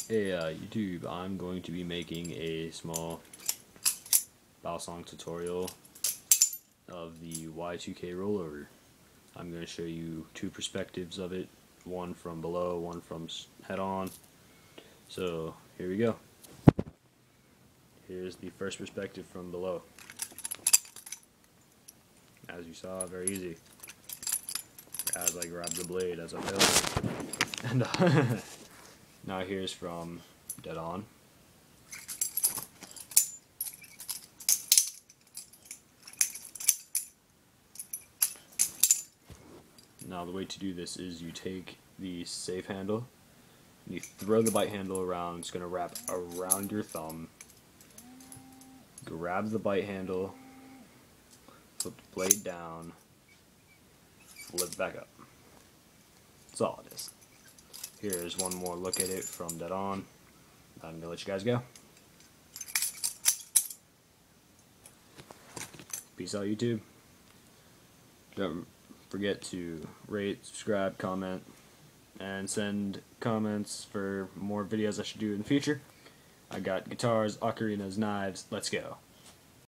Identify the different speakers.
Speaker 1: Hey YouTube, I'm going to be making a small Balisong tutorial of the Y2k rollover. I'm going to show you two perspectives of it, one from below, one from head on. So here we go. Here's the first perspective from below. As you saw, very easy. As I grab the blade as I build. And now here's from dead on. Now the way to do this is you take the safe handle, and you throw the bite handle around. It's going to wrap around your thumb. Grab the bite handle, flip the blade down, flip it back up. That's all it is. Here's one more look at it from dead on. I'm going to let you guys go. Peace out, YouTube. Don't forget to rate, subscribe, comment, and send comments for more videos I should do in the future. I got guitars, ocarinas, knives. Let's go.